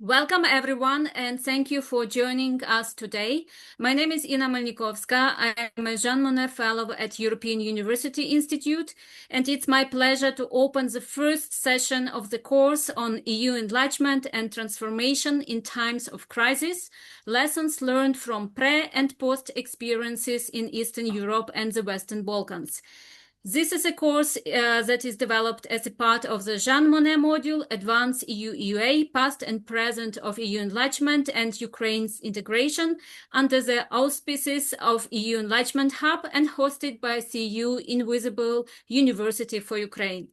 Welcome everyone, and thank you for joining us today. My name is Ina Melnikovska. I am a Jean Monnet Fellow at European University Institute, and it's my pleasure to open the first session of the course on EU enlargement and transformation in times of crisis, lessons learned from pre- and post-experiences in Eastern Europe and the Western Balkans. This is a course that is developed as a part of the Jean Monnet module, Advanced EU-EUA, Past and Present of EU Enlargement and Ukraine's Integration, under the auspices of EU Enlargement Hub and hosted by CEU Invisible University for Ukraine.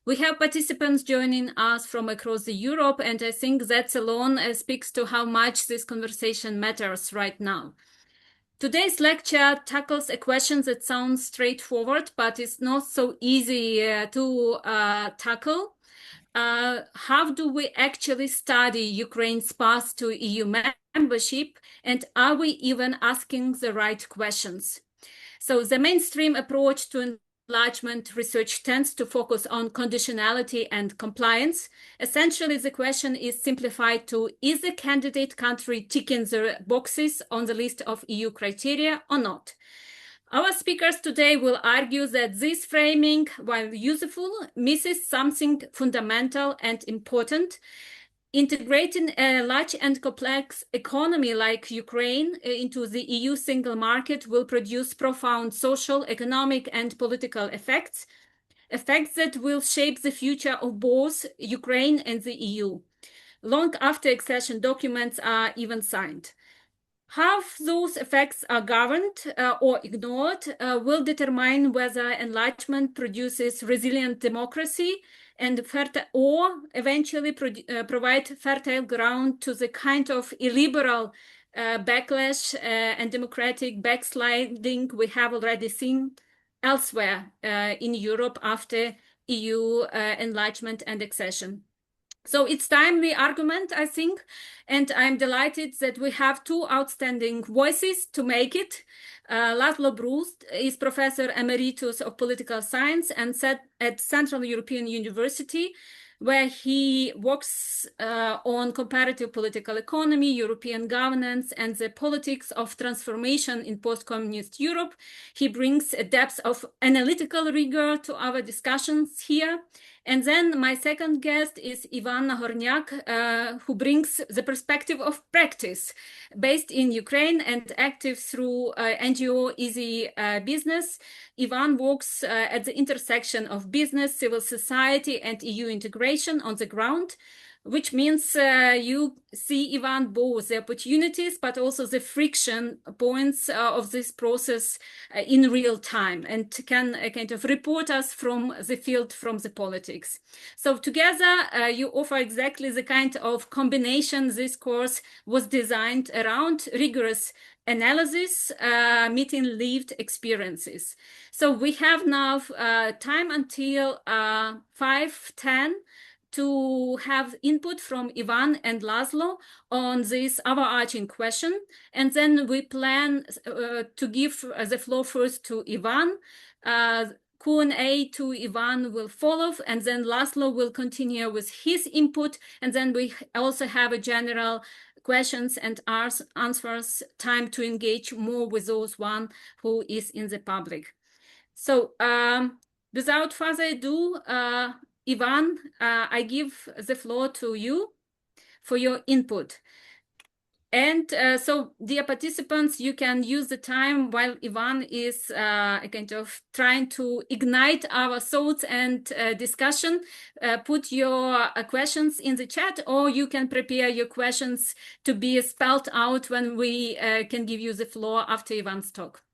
We have participants joining us from across Europe, and I think that alone speaks to how much this conversation matters right now. Today's lecture tackles a question that sounds straightforward, but it's not so easy to tackle. How do we actually study Ukraine's path to EU membership, and are we even asking the right questions? So the mainstream approach to enlargement research tends to focus on conditionality and compliance. Essentially, the question is simplified to, is the candidate country ticking the boxes on the list of EU criteria or not? Our speakers today will argue that this framing, while useful, misses something fundamental and important. Integrating a large and complex economy like Ukraine into the EU single market will produce profound social, economic, and political effects that will shape the future of both Ukraine and the EU, long after accession documents are even signed. How those effects are governed or ignored will determine whether enlargement produces resilient democracy and eventually provide fertile ground to the kind of illiberal backlash and democratic backsliding we have already seen elsewhere in Europe after EU enlargement and accession. So it's timely argument, I think, and I'm delighted that we have two outstanding voices to make it. László Bruszt is Professor Emeritus of Political Science and at Central European University, where he works on comparative political economy, European governance, and the politics of transformation in post-communist Europe. He brings a depth of analytical rigor to our discussions here. And then my second guest is Ivan Nagornyak, who brings the perspective of practice, based in Ukraine and active through NGO EasyBusiness. Ivan works at the intersection of business, civil society, and EU integration on the ground, which means you see, Ivan, both the opportunities, but also the friction points of this process in real time, and can kind of report us from the field, from the politics. So together, you offer exactly the kind of combination this course was designed around: rigorous analysis, meeting lived experiences. So we have now time until 5:10 to have input from Ivan and László on this overarching question. And then we plan to give the floor first to Ivan. Q&A to Ivan will follow, and then László will continue with his input. And then we also have a general questions and answers time to engage more with those one who is in the public. So without further ado, Ivan, I give the floor to you for your input. And so, dear participants, you can use the time while Ivan is kind of trying to ignite our thoughts and discussion. Put your questions in the chat, or you can prepare your questions to be spelled out when we can give you the floor after Ivan's talk.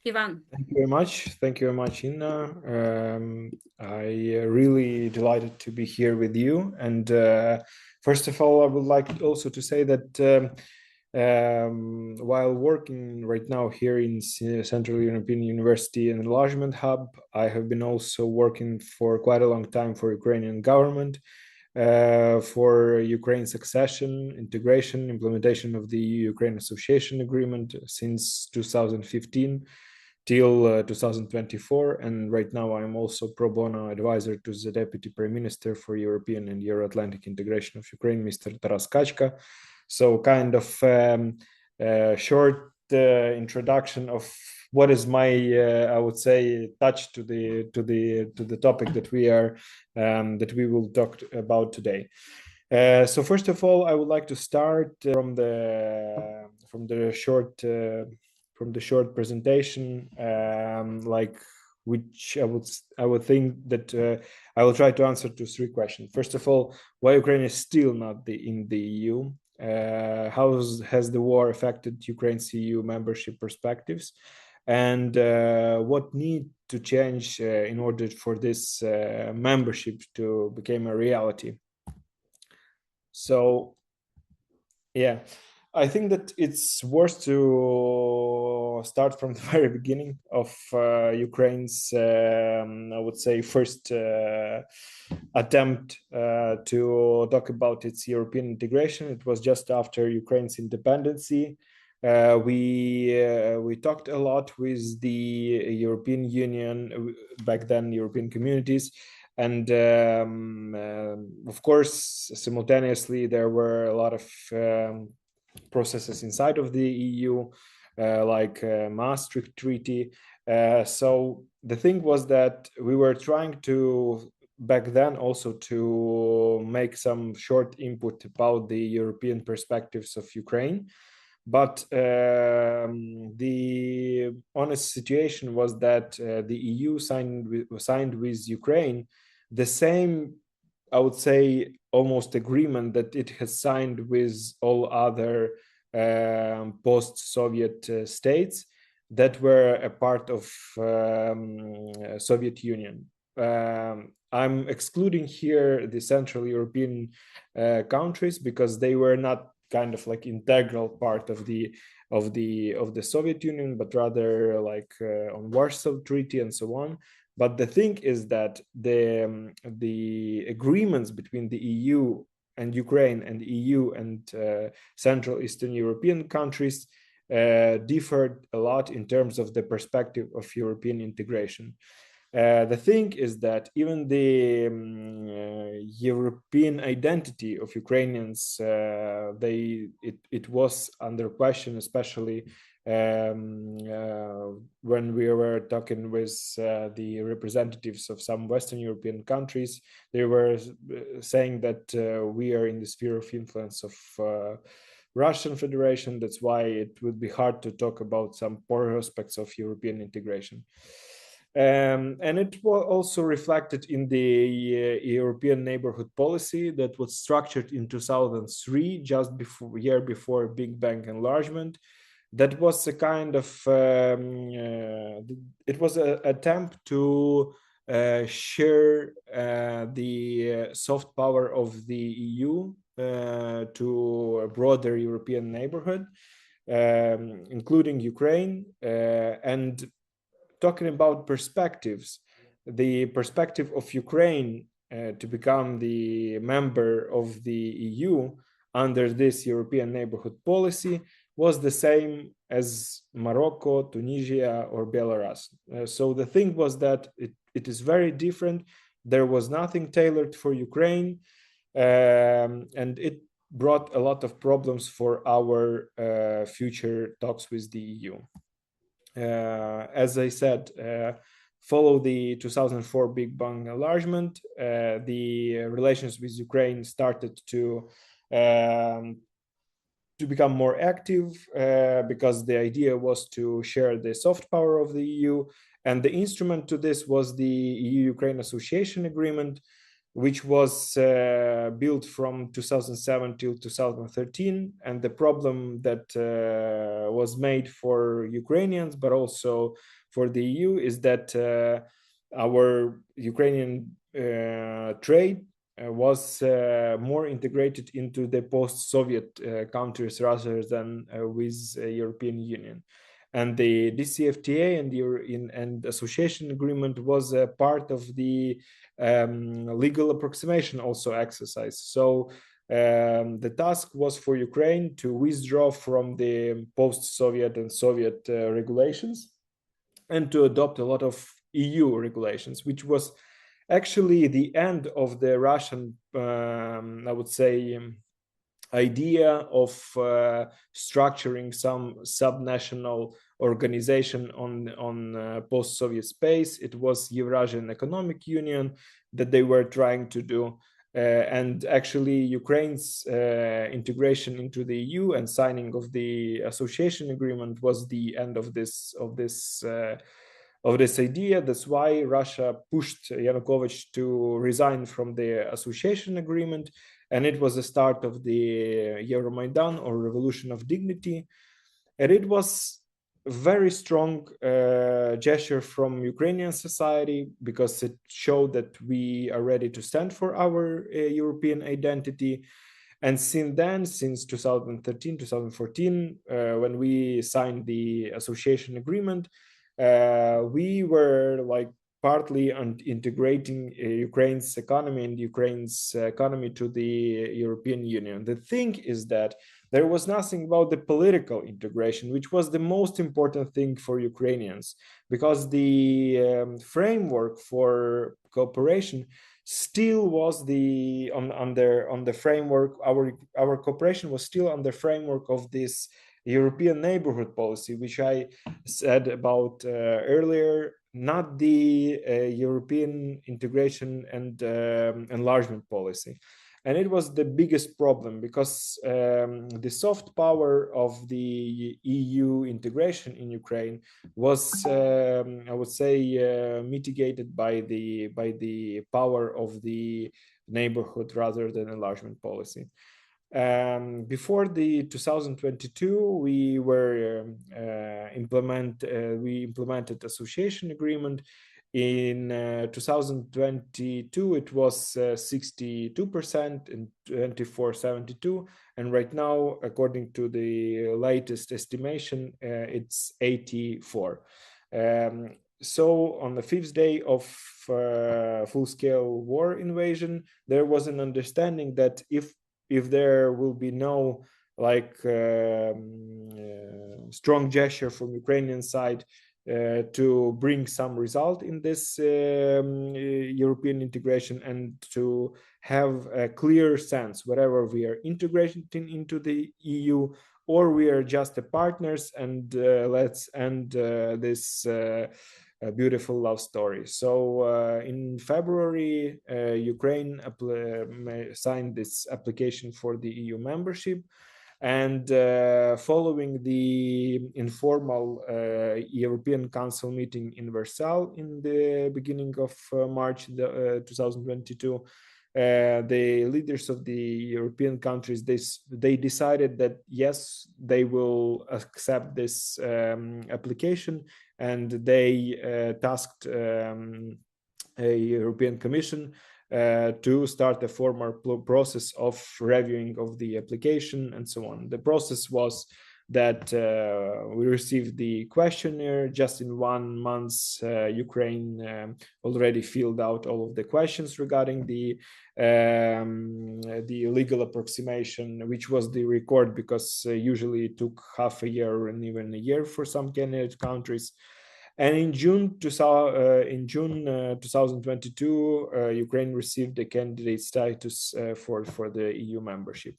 Ivan. Thank you very much. Thank you very much, Inna. I really delighted to be here with you. And first of all, I would like also to say that while working right now here in Central European University and Enlargement Hub, I have been also working for quite a long time for Ukrainian government, for Ukraine's accession, integration, implementation of the EU-Ukraine Association Agreement since 2015. till 2024. And right now I'm also pro bono advisor to the Deputy Prime Minister for European and Euro-Atlantic integration of Ukraine, Mr. Taras Kachka. So kind of short introduction of what is my I would say touch to the topic that we will talk about today. So first of all, I would like to start from the short presentation, like which I would think that I will try to answer to three questions. First of all, why Ukraine is still not in the EU? How has the war affected Ukraine's EU membership perspectives? And what need to change in order for this membership to become a reality? So, yeah, I think that it's worth to start from the very beginning of Ukraine's, I would say, first attempt to talk about its European integration. It was just after Ukraine's independence. We talked a lot with the European Union, back then European communities, and of course, simultaneously, there were a lot of processes inside of the EU, like Maastricht Treaty. So the thing was that we were trying to, back then, also to make some short input about the European perspectives of Ukraine. But the honest situation was that the EU signed with Ukraine the same, I would say, almost agreement that it has signed with all other post-Soviet states that were a part of Soviet Union. I'm excluding here the Central European countries because they were not kind of like integral part of the Soviet Union, but rather like on Warsaw Treaty and so on. But the thing is that the agreements between the EU and Ukraine and EU and Central Eastern European countries differed a lot in terms of the perspective of European integration. The thing is that even the European identity of Ukrainians, it was under question, especially when we were talking with the representatives of some Western European countries. They were saying that we are in the sphere of influence of Russian Federation. That's why it would be hard to talk about some prospects of European integration. And it was also reflected in the European neighborhood policy that was structured in 2003, just before year before Big Bang enlargement. That was a kind of it was an attempt to share the soft power of the EU to a broader European neighborhood, including Ukraine. And talking about perspectives, the perspective of Ukraine to become the member of the EU under this European neighborhood policy was the same as Morocco, Tunisia, or Belarus. So the thing was that it is very different. There was nothing tailored for Ukraine, and it brought a lot of problems for our future talks with the EU. As I said, follow the 2004 Big Bang enlargement, the relations with Ukraine started to become more active because the idea was to share the soft power of the EU. And the instrument to this was the EU-Ukraine Association Agreement, which was built from 2007 till 2013. And the problem that was made for Ukrainians, but also for the EU, is that our Ukrainian trade was more integrated into the post-Soviet countries rather than with European Union. And the DCFTA and association agreement was a part of the legal approximation also exercise. So the task was for Ukraine to withdraw from the post-Soviet and Soviet regulations and to adopt a lot of EU regulations, which was actually the end of the Russian, I would say, idea of structuring some subnational organization on post-Soviet space. It was Eurasian Economic Union that they were trying to do. And actually, Ukraine's integration into the EU and signing of the association agreement was the end of this idea. That's why Russia pushed Yanukovych to resign from the association agreement, and it was the start of the Euromaidan, or Revolution of Dignity. And it was a very strong gesture from Ukrainian society, because it showed that we are ready to stand for our European identity. And since then, since 2013, 2014, when we signed the association agreement, we were like partly integrating Ukraine's economy and Ukraine's economy to the European Union. The thing is that there was nothing about the political integration, which was the most important thing for Ukrainians, because the framework for cooperation still was on the framework. Our cooperation was still on the framework of this European neighborhood policy, which I said about earlier, not the European integration and enlargement policy. And it was the biggest problem, because the soft power of the EU integration in Ukraine was, I would say, mitigated by the power of the neighborhood rather than enlargement policy. Before the 2022, we implemented association agreement. In 2022, it was 62% and 24.72, and right now, according to the latest estimation, it's 84. So on the 5th day of full-scale war invasion, there was an understanding that if there will be no strong gesture from Ukrainian side to bring some result in this European integration, and to have a clear sense whether we are integrating into the EU or we are just partners, and let's end this beautiful love story. So in February, Ukraine signed this application for the EU membership. And following the informal European Council meeting in Versailles in the beginning of March 2022, the leaders of the European countries, they decided that yes, they will accept this application, and they tasked a European Commission to start a formal process of reviewing of the application and so on. The process was that we received the questionnaire. Just in 1 month, Ukraine already filled out all of the questions regarding the legal approximation, which was the record, because usually it took half a year and even a year for some candidate countries. And in June 2022, Ukraine received the candidate status for the EU membership.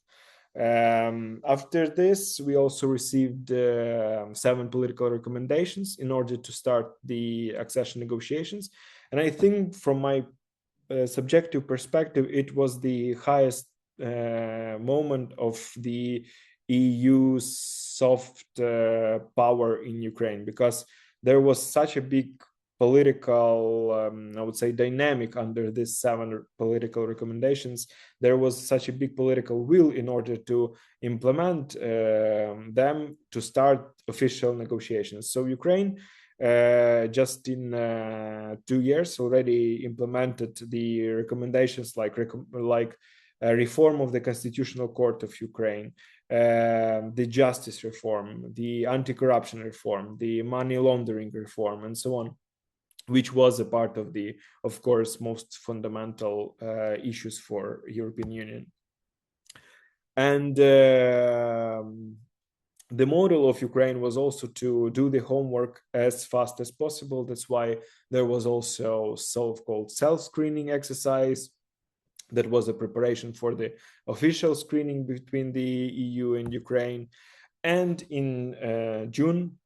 After this, we also received 7 political recommendations in order to start the accession negotiations. And I think from my subjective perspective, it was the highest moment of the EU's soft power in Ukraine, because there was such a big political, I would say, dynamic under these 7 political recommendations. There was such a big political will in order to implement them to start official negotiations. So Ukraine, just in 2 years, already implemented the recommendations like a reform of the Constitutional Court of Ukraine, the justice reform, the anti-corruption reform, the money laundering reform, and so on, which was a part of the, of course, most fundamental issues for European Union. And the model of Ukraine was also to do the homework as fast as possible. That's why there was also so-called self-screening exercise that was a preparation for the official screening between the EU and Ukraine. And in June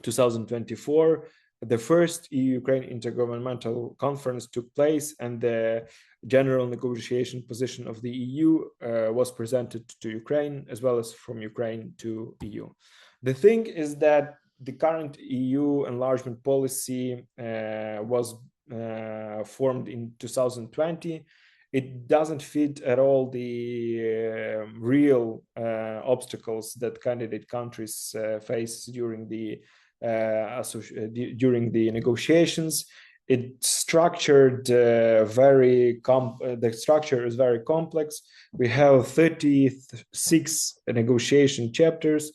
2024, the first EU-Ukraine intergovernmental conference took place, and the general negotiation position of the EU was presented to Ukraine, as well as from Ukraine to EU. The thing is that the current EU enlargement policy was formed in 2020. It doesn't fit at all the real obstacles that candidate countries face during the negotiations. It's structured the structure is very complex. We have 36 negotiation chapters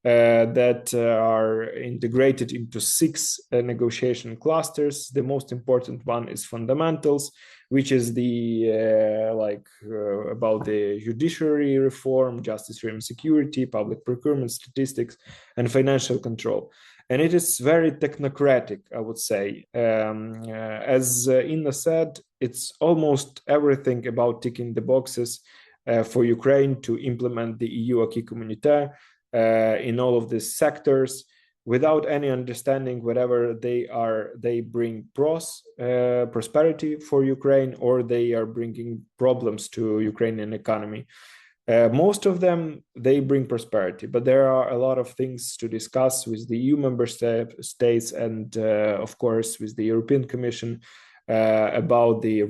that are integrated into 6 negotiation clusters. The most important one is fundamentals, which is the about the judiciary reform, justice, freedom, security, public procurement, statistics, and financial control. And it is very technocratic, I would say. As Inna said, it's almost everything about ticking the boxes for Ukraine to implement the EU acquis communautaire in all of these sectors, without any understanding whether they bring prosperity for Ukraine, or they are bringing problems to Ukrainian economy. Most of them, they bring prosperity, but there are a lot of things to discuss with the EU member states and, of course, with the European Commission about the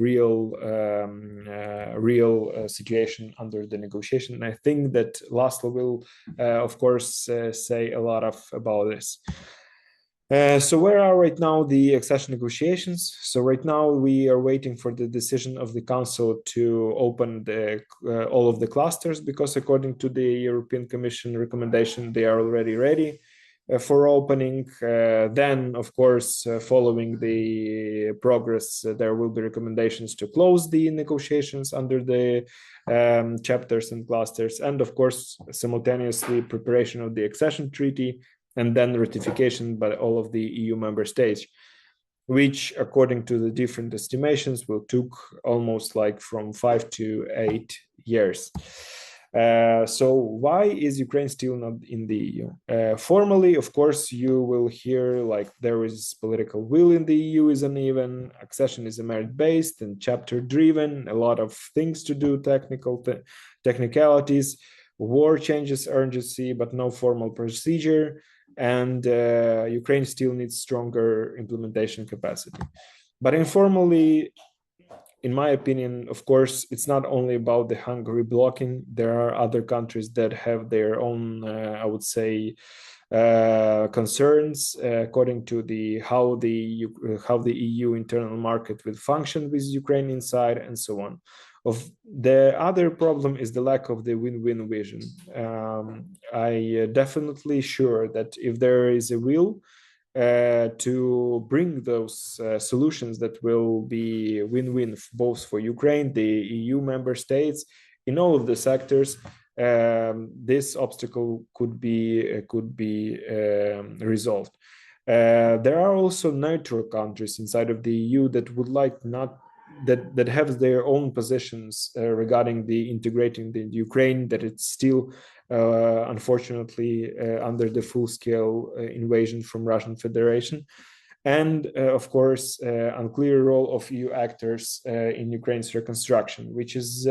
real situation under the negotiation. And I think that László will, of course, say a lot about this. So where are right now the accession negotiations? So right now we are waiting for the decision of the Council to open all of the clusters, because according to the European Commission recommendation, they are already ready for opening. Then, of course, following the progress, there will be recommendations to close the negotiations under the chapters and clusters, and of course, simultaneously preparation of the accession treaty, and then ratification by all of the EU member states, which, according to the different estimations, will took almost like from 5 to 8 years. So why is Ukraine still not in the EU? Formally, of course, you will hear like there is political will in the EU is uneven, accession is a merit-based and chapter-driven, a lot of things to do, technicalities, war changes urgency, but no formal procedure, and Ukraine still needs stronger implementation capacity. But informally, in my opinion, of course, it's not only about the Hungary blocking. There are other countries that have their own, I would say, concerns according to how the EU internal market will function with Ukraine inside, and so on. The other problem is the lack of the win-win vision. I definitely sure that if there is a will to bring those solutions that will be win-win both for Ukraine, the EU member states, in all of the sectors, this obstacle could be resolved. There are also neutral countries inside of the EU that would like that have their own positions regarding the integrating the Ukraine, that it's still unfortunately under the full-scale invasion from Russian Federation, and of course unclear role of EU actors in Ukraine's reconstruction, which is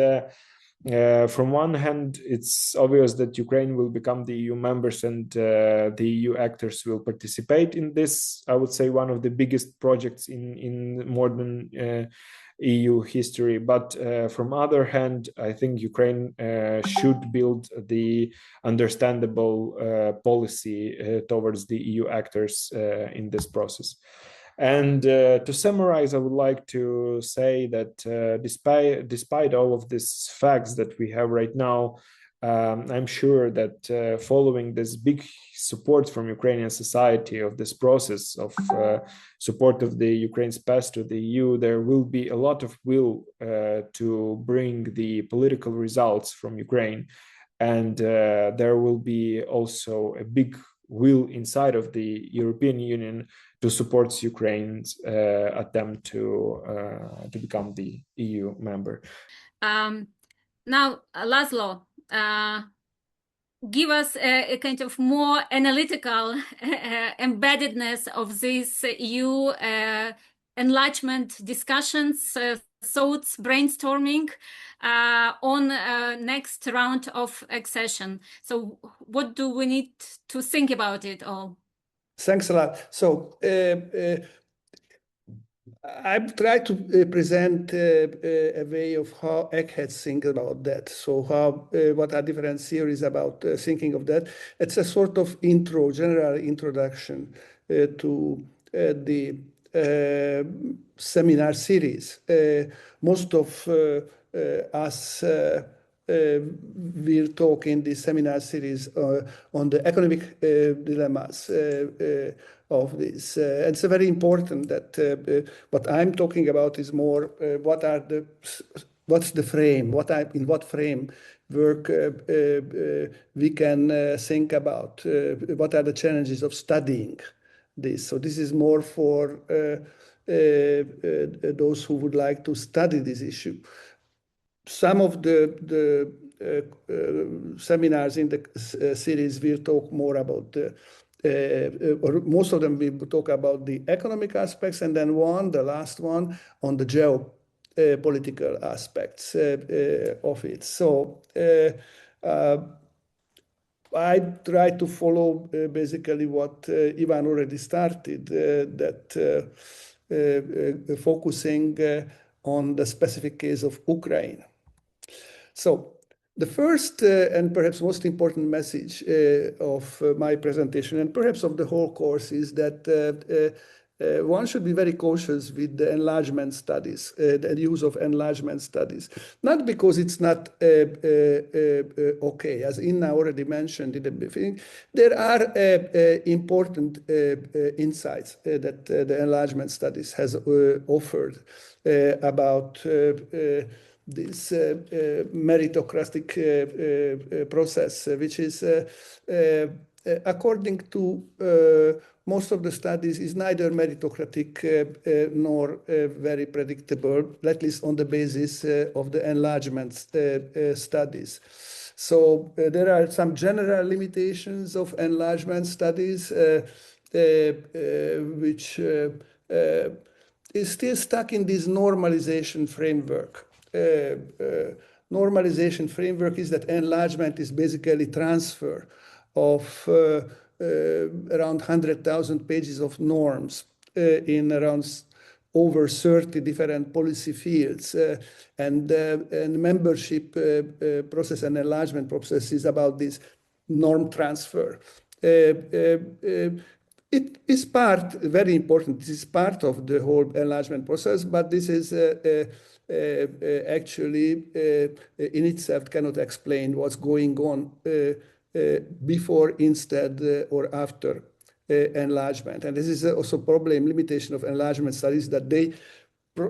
from one hand, it's obvious that Ukraine will become the EU members, and the EU actors will participate in this, I would say, one of the biggest projects in modern EU history. But from other hand, I think Ukraine should build the understandable policy towards the EU actors in this process. And to summarize, I would like to say that despite all of these facts that we have right now, I'm sure that following this big support from Ukrainian society of this process of support of the Ukraine's path to the EU, there will be a lot of will to bring the political results from Ukraine. and there will be also a big will inside of the European Union to support Ukraine's attempt to become the EU member. Now, László, give us a kind of more analytical embeddedness of these EU enlargement discussions, thoughts, brainstorming on next round of accession. So what do we need to think about it all? Thanks a lot. So I've tried to present a way of how eggheads think about that. So what are different theories about thinking of that? It's a sort of general introduction to the seminar series. Most of us will talk in the seminar series on the economic dilemmas of this. It's very important that what I'm talking about is more what's the frame, in what framework we can think about, what are the challenges of studying this. So this is more for those who would like to study this issue. Some of the seminars in the series will talk more about or most of them will talk about the economic aspects, and then the last one, on the geopolitical aspects of it. So I try to follow basically what Ivan already started, that focusing on the specific case of Ukraine. So the first and perhaps most important message of my presentation, and perhaps of the whole course, is that one should be very cautious with the enlargement studies, the use of enlargement studies. Not because it's not okay, as Inna already mentioned in the beginning. There are important insights that the enlargement studies has offered about this meritocratic process, which is, according to most of the studies, is neither meritocratic nor very predictable, at least on the basis of the enlargement studies. So there are some general limitations of enlargement studies, which is still stuck in this normalization framework. Normalization framework is that enlargement is basically transfer of around 100,000 pages of norms in around over 30 different policy fields, and membership process and enlargement process is about this norm transfer. It is very important. This is part of the whole enlargement process, but this is actually in itself cannot explain what's going on before, instead, or after enlargement. And this is also problem, limitation of enlargement studies, that they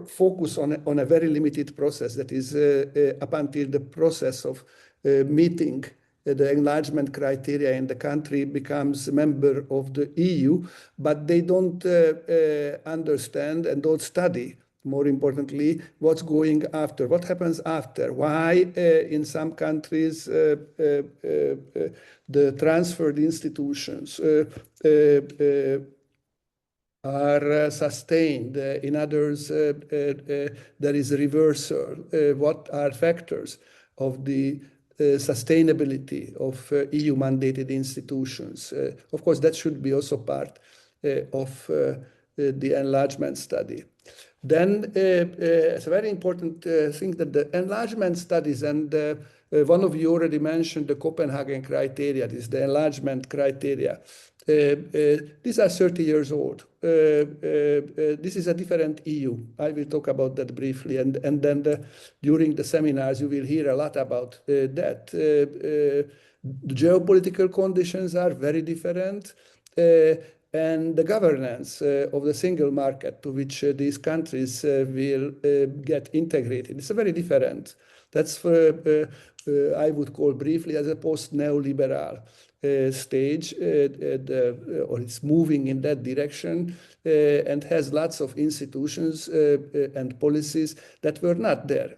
focus on a very limited process, that is up until the process of meeting the enlargement criteria in the country becomes a member of the EU, but they don't understand and don't study, more importantly, what's going after, what happens after, why in some countries the transferred institutions are sustained, in others there is a reversal. What are factors of the sustainability of EU mandated institutions? Of course, that should be also part of the enlargement study. Then it's a very important thing that the enlargement studies, and one of you already mentioned the Copenhagen criteria, this is the enlargement criteria. These are 30 years old. This is a different EU. I will talk about that briefly, and then during the seminars you will hear a lot about that. The geopolitical conditions are very different, and the governance of the single market to which these countries will get integrated is very different. That's I would call briefly as a post-neoliberal stage, or it's moving in that direction, and has lots of institutions and policies that were not there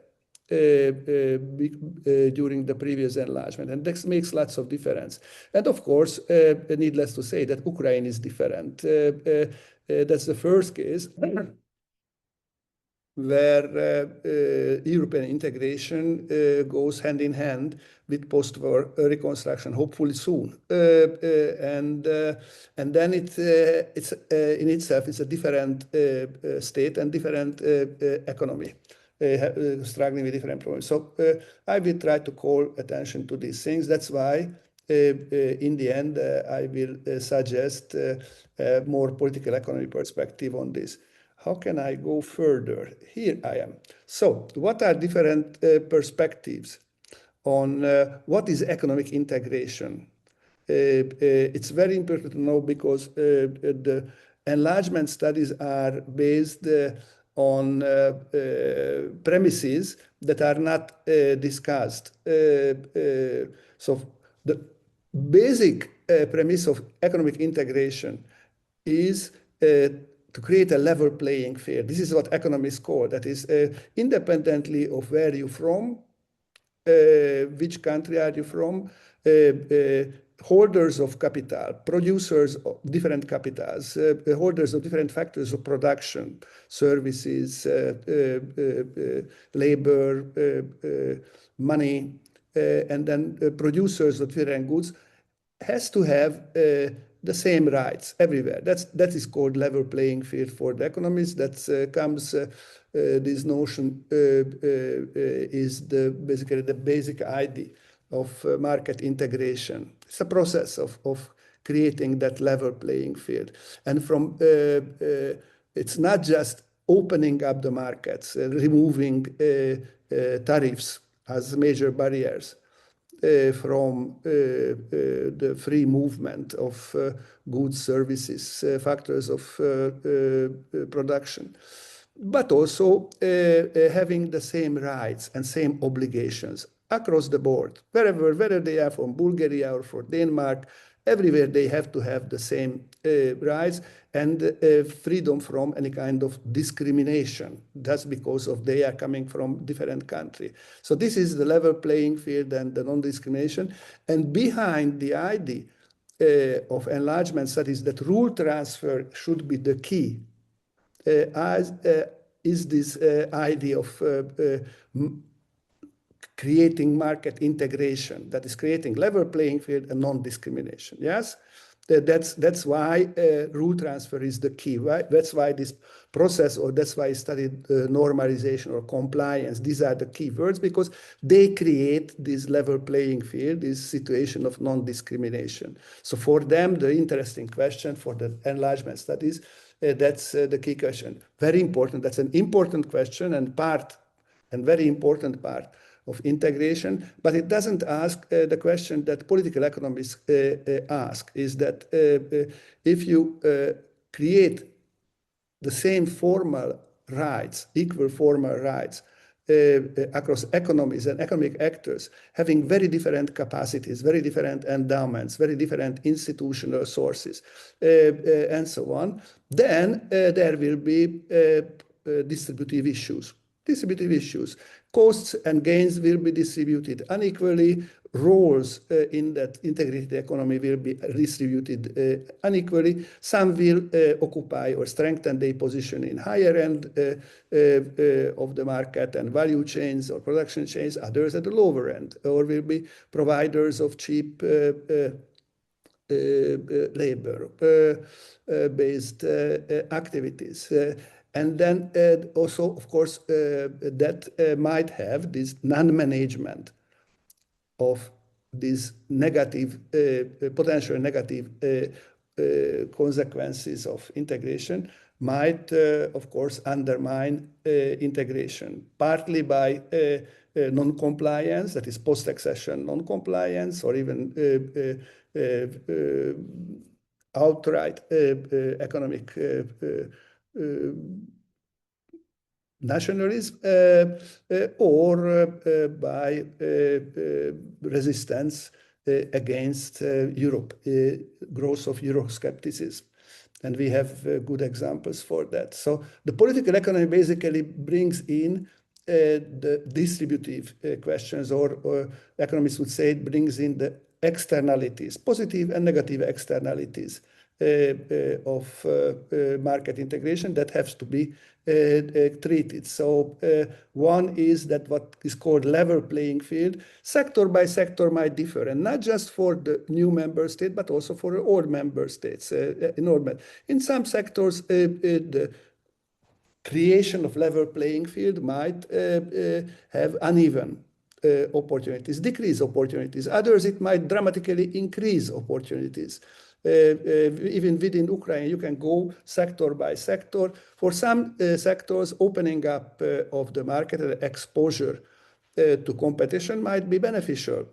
during the previous enlargement. And this makes lots of difference. And of course, needless to say that Ukraine is different. That's the first case where European integration goes hand in hand with post-war reconstruction, hopefully soon. And then it's in itself, it's a different state and different economy, struggling with different problems. So I will try to call attention to these things. That's why in the end, I will suggest a more political economy perspective on this. How can I go further? Here I am. So what are different perspectives on what is economic integration? It's very important to know because the enlargement studies are based on premises that are not discussed. So the basic premise of economic integration is to create a level playing field. This is what economists call, that is independently of where you're from, which country are you from, holders of capital, producers of different capitals, holders of different factors of production, services, labor, money, and then producers of different goods, has to have the same rights everywhere. That is called level playing field for the economists. That comes, this notion is basically the basic idea of market integration. It's a process of creating that level playing field. And from it's not just opening up the markets, removing tariffs as major barriers from the free movement of goods, services, factors of production, but also having the same rights and same obligations across the board, whether they are from Bulgaria or from Denmark, everywhere they have to have the same rights and freedom from any kind of discrimination. That's because of they are coming from different country. So this is the level playing field and the non-discrimination. And behind the idea of enlargement studies that rule transfer should be the key, is this idea of creating market integration, that is creating level playing field and non-discrimination. Yes, that's why rule transfer is the key. Right? That's why this process, or that's why I studied normalization or compliance. These are the key words because they create this level playing field, this situation of non-discrimination. So for them, the interesting question for the enlargement studies, that's the key question. Very important. That's an important question and very important part of integration, but it doesn't ask the question that political economists ask, is that if you create the same formal rights, equal formal rights across economies and economic actors, having very different capacities, very different endowments, very different institutional sources, and so on, then there will be distributive issues. Costs and gains will be distributed unequally. Roles in that integrated economy will be distributed unequally. Some will occupy or strengthen their position in higher end of the market and value chains or production chains, others at the lower end, or will be providers of cheap labor-based activities. And then also, of course, that might have this non-management of these negative, potential negative consequences of integration might, of course, undermine integration, partly by non-compliance, that is post-accession non-compliance, or even outright economic nationalism or by resistance against Europe, growth of euroscepticism. And we have good examples for that. So the political economy basically brings in the distributive questions, or economists would say it brings in the externalities, positive and negative externalities of market integration that has to be treated. So one is that what is called level playing field. Sector by sector might differ, and not just for the new member state, but also for the old member states. In some sectors, the creation of level playing field might have uneven opportunities, decrease opportunities. Others, it might dramatically increase opportunities. Even within Ukraine, you can go sector by sector. For some sectors, opening up of the market and exposure to competition might be beneficial.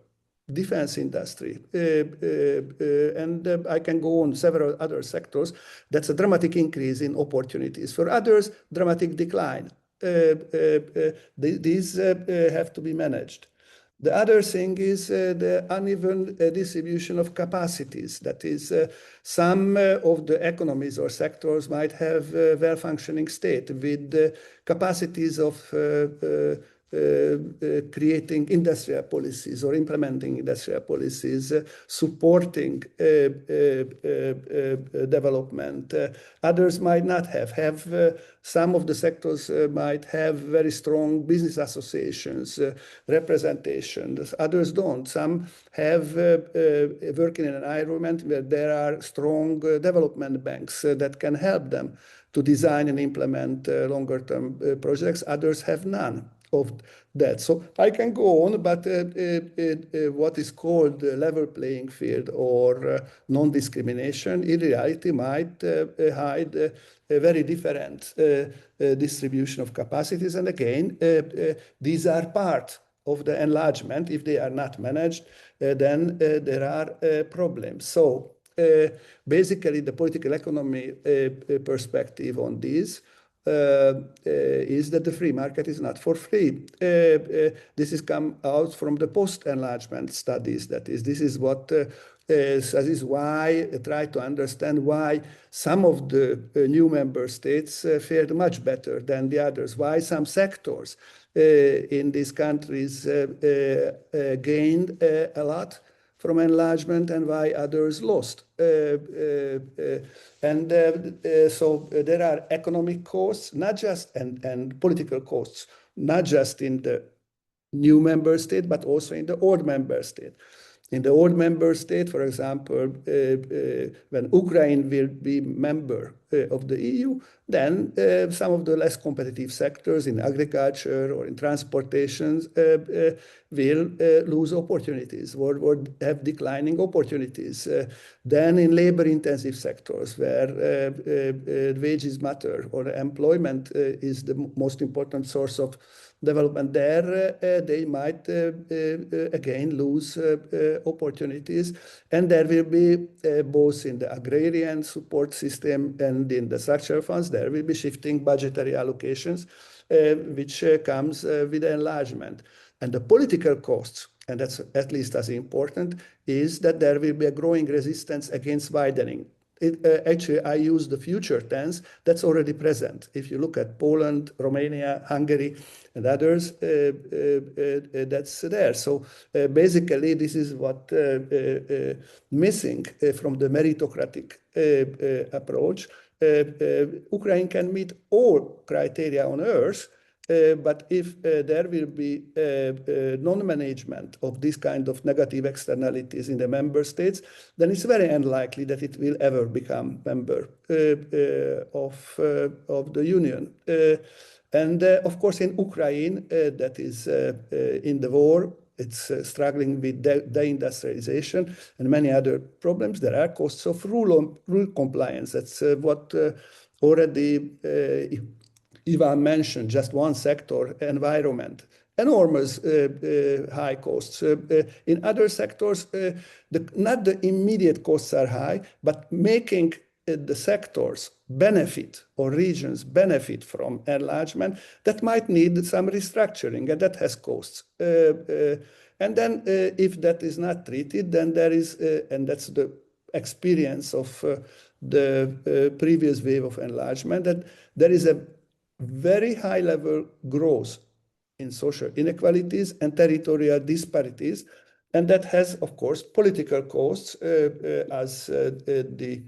Defense industry, and I can go on several other sectors. That's a dramatic increase in opportunities. For others, dramatic decline. These have to be managed. The other thing is the uneven distribution of capacities. That is, some of the economies or sectors might have a well-functioning state with capacities of creating industrial policies or implementing industrial policies, supporting development. Others might not have. Some of the sectors might have very strong business associations, representations. Others don't. Some have work in an environment where there are strong development banks that can help them to design and implement longer-term projects. Others have none of that. So I can go on, but what is called level playing field or non-discrimination in reality might hide a very different distribution of capacities. And again, these are part of the enlargement. If they are not managed, then there are problems. So basically, the political economy perspective on this is that the free market is not for free. This has come out from the post-enlargement studies. That is, this is what this is why I try to understand why some of the new member states fared much better than the others. Why some sectors in these countries gained a lot from enlargement and why others lost. So there are economic costs, not just, and political costs, not just in the new member state, but also in the old member state. In the old member state, for example, when Ukraine will be member of the EU, then some of the less competitive sectors in agriculture or in transportation will lose opportunities or have declining opportunities. Then in labor-intensive sectors where wages matter or employment is the most important source of development, there they might again lose opportunities, and there will be both in the agrarian support system and in the structural funds, there will be shifting budgetary allocations, which comes with enlargement. And the political costs, and that's at least as important, is that there will be a growing resistance against widening. Actually, I use the future tense. That's already present. If you look at Poland, Romania, Hungary, and others, that's there. So basically, this is what missing from the meritocratic approach. Ukraine can meet all criteria on earth, but if there will be non-management of this kind of negative externalities in the member states, then it's very unlikely that it will ever become member of the Union. And of course, in Ukraine, that is in the war, it's struggling with deindustrialization and many other problems. There are costs of rule compliance. That's what already Ivan mentioned, just one sector, environment, enormous high costs. In other sectors, not the immediate costs are high, but making the sectors benefit or regions benefit from enlargement, that might need some restructuring, and that has costs. And then if that is not treated, then there is, and that's the experience of the previous wave of enlargement, that there is a very high level growth in social inequalities and territorial disparities. And that has, of course, political costs, as the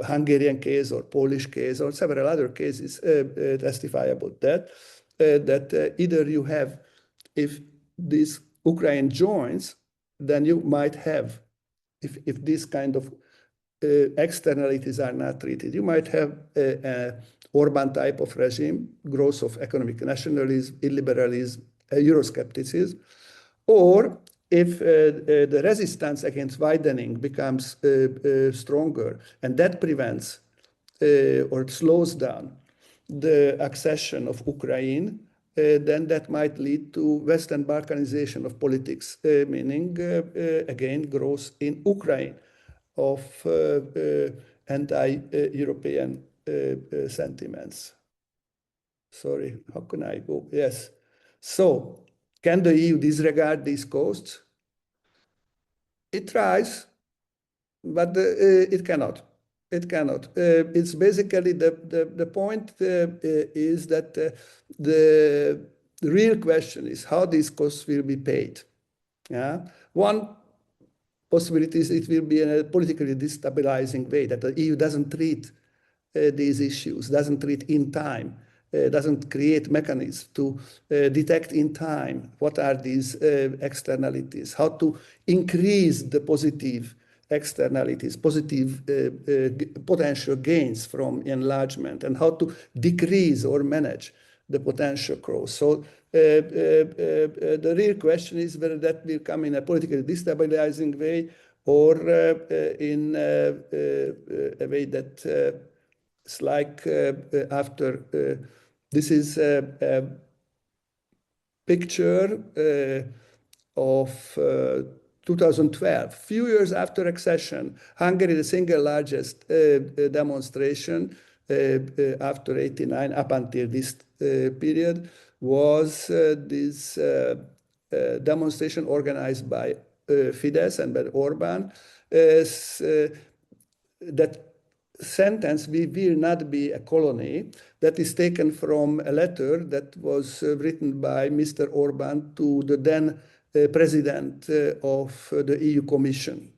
Hungarian case or Polish case or several other cases testify about that, that either you have, if this Ukraine joins, then you might have, if this kind of externalities are not treated, you might have an Orban type of regime, growth of economic nationalism, illiberalism, euroscepticism, or if the resistance against widening becomes stronger, and that prevents or slows down the accession of Ukraine, then that might lead to Western Balkanization of politics, meaning, again, growth in Ukraine of anti-European sentiments. Sorry, how can I go? Yes. So, can the EU disregard these costs? It tries, but it cannot. It cannot. It's basically the point is that the real question is how these costs will be paid. Yeah. One possibility is it will be in a politically destabilizing way, that the EU doesn't treat these issues, doesn't treat in time, doesn't create mechanisms to detect in time what are these externalities, how to increase the positive externalities, positive potential gains from enlargement, and how to decrease or manage the potential growth. So the real question is whether that will come in a politically destabilizing way or in a way that it's like after, this is a picture of 2012, few years after accession. Hungary, the single largest demonstration after 89, up until this period, was this demonstration organized by Fidesz and by Orban, that sentence, "We will not be a colony," that is taken from a letter that was written by Mr. Orban to the then president of the EU Commission,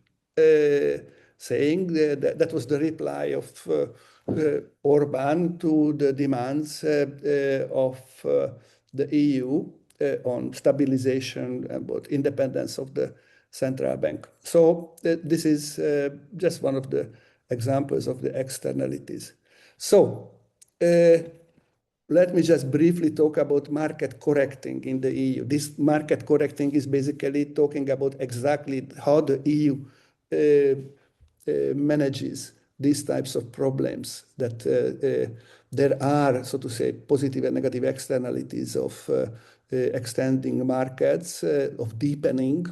saying that was the reply of Orban to the demands of the EU on stabilization about independence of the central bank. So this is just one of the examples of the externalities. So let me just briefly talk about market correcting in the EU. This market correcting is basically talking about exactly how the EU manages these types of problems, that there are, so to say, positive and negative externalities of extending markets, of deepening,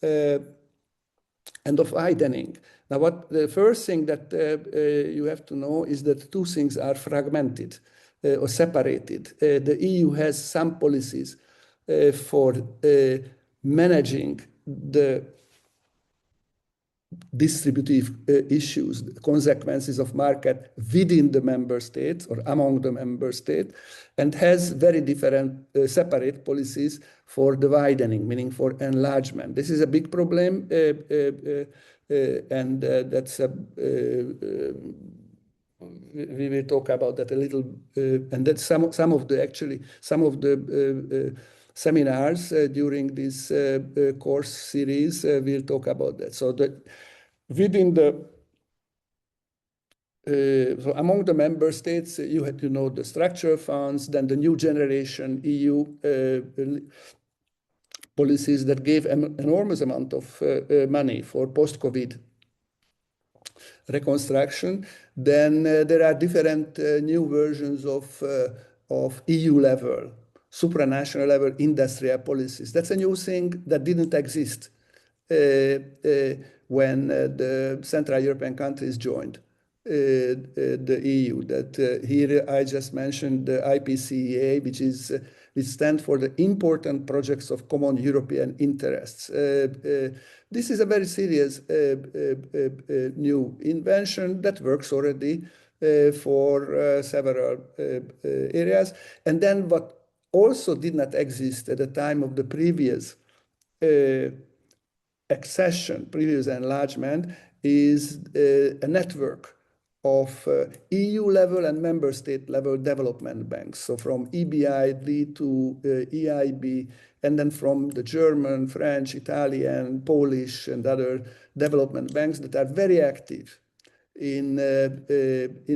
and of widening. Now, the first thing that you have to know is that two things are fragmented or separated. The EU has some policies for managing the distributive issues, the consequences of market within the member states or among the member states, and has very different separate policies for the widening, meaning for enlargement. This is a big problem, and that's a we will talk about that a little, and that some of the seminars during this course series will talk about that. So within the so among the member states, you had to know the structural funds, then the new generation EU policies that gave an enormous amount of money for post-COVID reconstruction. Then there are different new versions of EU level, supranational level industrial policies. That's a new thing that didn't exist when the Central European countries joined the EU. That here I just mentioned the IPCEA, which stands for the Important Projects of Common European Interests. This is a very serious new invention that works already for several areas. And then what also did not exist at the time of the previous accession, previous enlargement, is a network of EU level and member state level development banks. So from EBRD to EIB, and then from the German, French, Italian, Polish, and other development banks that are very active in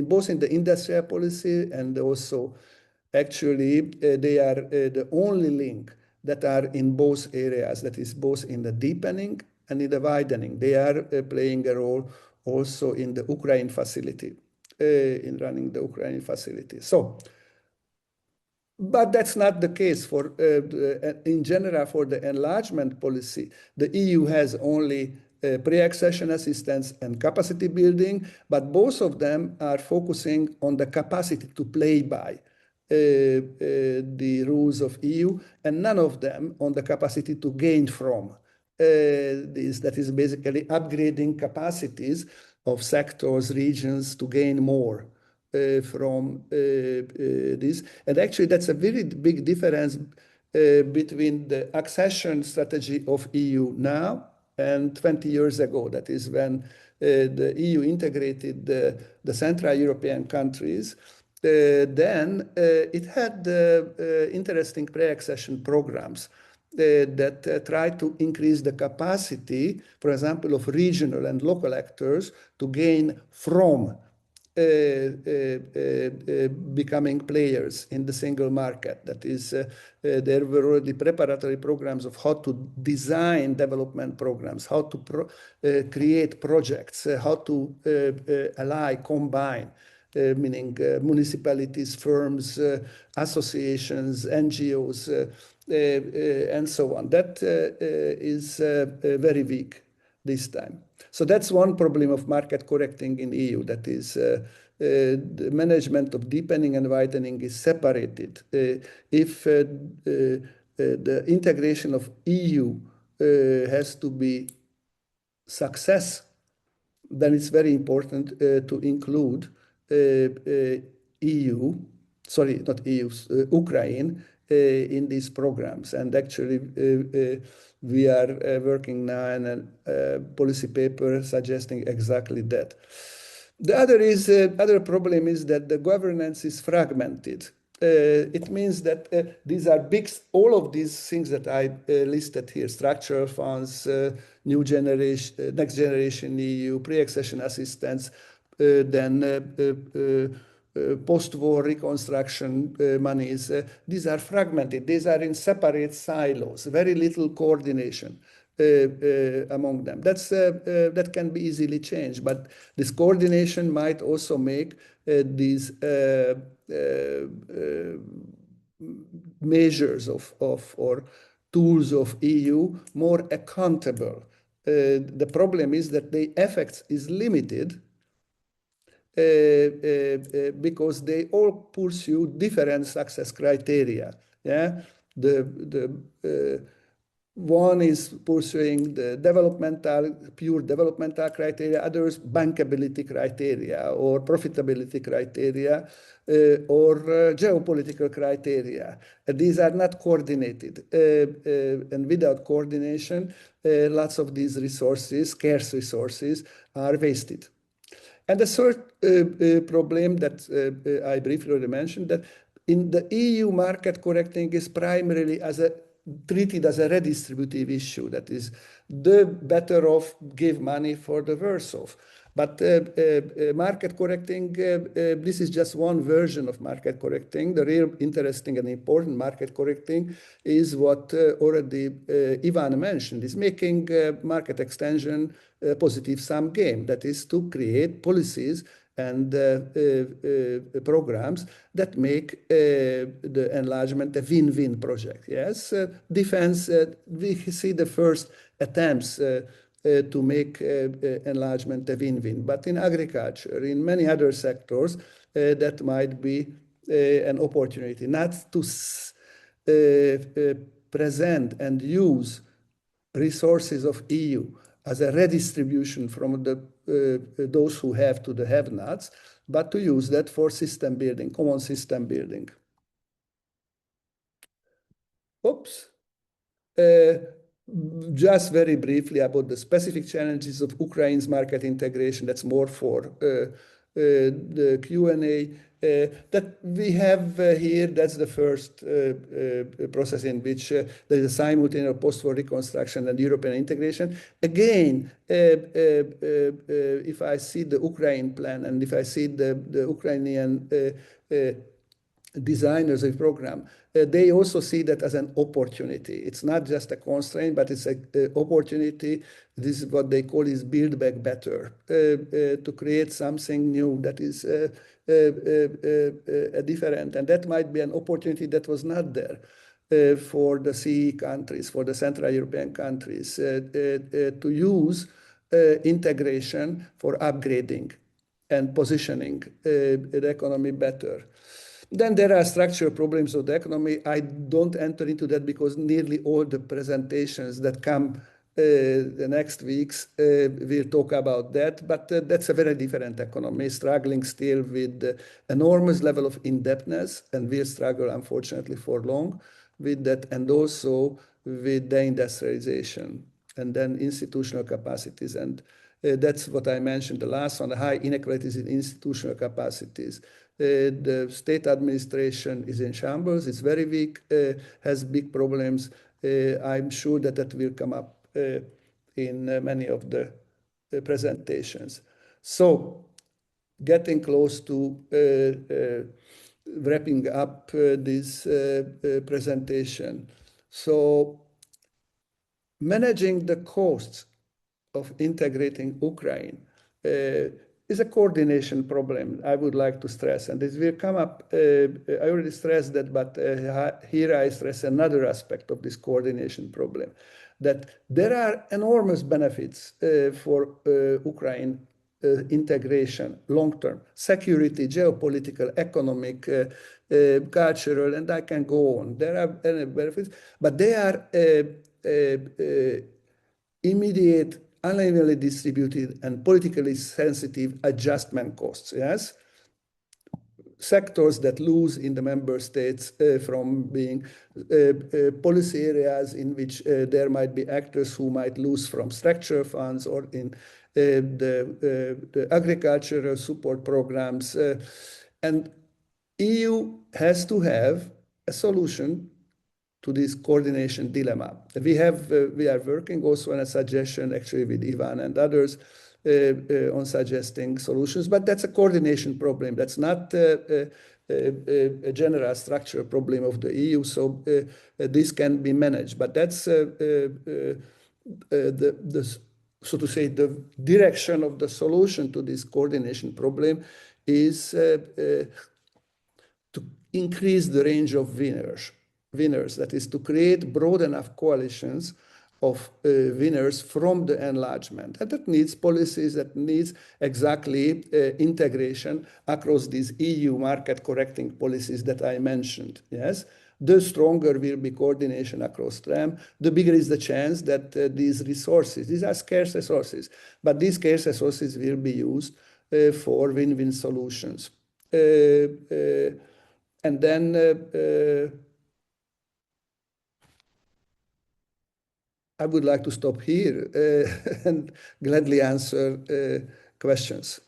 both in the industrial policy and also actually they are the only link that are in both areas, that is both in the deepening and in the widening. They are playing a role also in the Ukraine facility, in running the Ukraine facility. So, but that's not the case for, in general, for the enlargement policy. The EU has only pre-accession assistance and capacity building, but both of them are focusing on the capacity to play by the rules of EU, and none of them on the capacity to gain from. That is basically upgrading capacities of sectors, regions to gain more from this. And actually, that's a very big difference between the accession strategy of EU now and 20 years ago. That is when the EU integrated the Central European countries. Then it had interesting pre-accession programs that try to increase the capacity, for example, of regional and local actors to gain from becoming players in the single market. That is, there were already preparatory programs of how to design development programs, how to create projects, how to ally, combine, meaning municipalities, firms, associations, NGOs, and so on. That is very weak this time. So that's one problem of market correcting in EU, that is the management of deepening and widening is separated. If the integration of EU has to be success, then it's very important to include EU, sorry, not EU, Ukraine in these programs. And actually, we are working now on a policy paper suggesting exactly that. The other problem is that the governance is fragmented. It means that these are big, all of these things that I listed here, structural funds, new generation, next generation EU, pre-accession assistance, then post-war reconstruction monies, these are fragmented. These are in separate silos, very little coordination among them. That can be easily changed, but this coordination might also make these measures or tools of EU more accountable. The problem is that the effect is limited because they all pursue different success criteria. Yeah, one is pursuing the pure developmental criteria, others bankability criteria or profitability criteria or geopolitical criteria. These are not coordinated, and without coordination, lots of these resources, scarce resources, are wasted. And the third problem that I briefly already mentioned, that in the EU, market correcting is primarily treated as a redistributive issue. That is, the better off give money for the worse off. But market correcting, this is just one version of market correcting. The real interesting and important market correcting is what already Ivan mentioned, is making market extension a positive sum game. That is to create policies and programs that make the enlargement a win-win project. Yes, defense, we see the first attempts to make enlargement a win-win. But in agriculture, in many other sectors, that might be an opportunity, not to present and use resources of EU as a redistribution from those who have to the have-nots, but to use that for system building, common system building. Oops. Just very briefly about the specific challenges of Ukraine's market integration. That's more for the Q&A that we have here. That's the first process in which there is a simultaneous post-war reconstruction and European integration. Again, if I see the Ukraine plan and if I see the Ukrainian designers of the program, they also see that as an opportunity. It's not just a constraint, but it's an opportunity. This is what they call is build back better, to create something new that is different. And that might be an opportunity that was not there for the CE countries, for the Central European countries, to use integration for upgrading and positioning the economy better. Then there are structural problems of the economy. I don't enter into that because nearly all the presentations that come the next weeks will talk about that. But that's a very different economy, struggling still with enormous level of indebtedness, and will struggle, unfortunately, for long with that, and also with the industrialization and then institutional capacities. And that's what I mentioned, the last one, the high inequalities in institutional capacities. The state administration is in shambles, it's very weak, has big problems. I'm sure that that will come up in many of the presentations. So getting close to wrapping up this presentation. So managing the costs of integrating Ukraine is a coordination problem, I would like to stress. And this will come up, I already stressed that, but here I stress another aspect of this coordination problem, that there are enormous benefits for Ukraine integration, long-term, security, geopolitical, economic, cultural, and I can go on. There are benefits, but they are immediate, unevenly distributed, and politically sensitive adjustment costs, yes? Sectors that lose in the member states from being policy areas in which there might be actors who might lose from structural funds, or in the agricultural support programs. And EU has to have a solution to this coordination dilemma. We are working also on a suggestion, actually, with Ivan and others on suggesting solutions, but that's a coordination problem. That's not a general structural problem of the EU, so this can be managed. But that's so to say, the direction of the solution to this coordination problem is to increase the range of winners, that is to create broad enough coalitions of winners from the enlargement. And that needs policies, that needs exactly integration across these EU market correcting policies that I mentioned, yes? The stronger will be coordination across them, the bigger is the chance that these resources, these are scarce resources, but these scarce resources will be used for win-win solutions. And then I would like to stop here and gladly answer questions.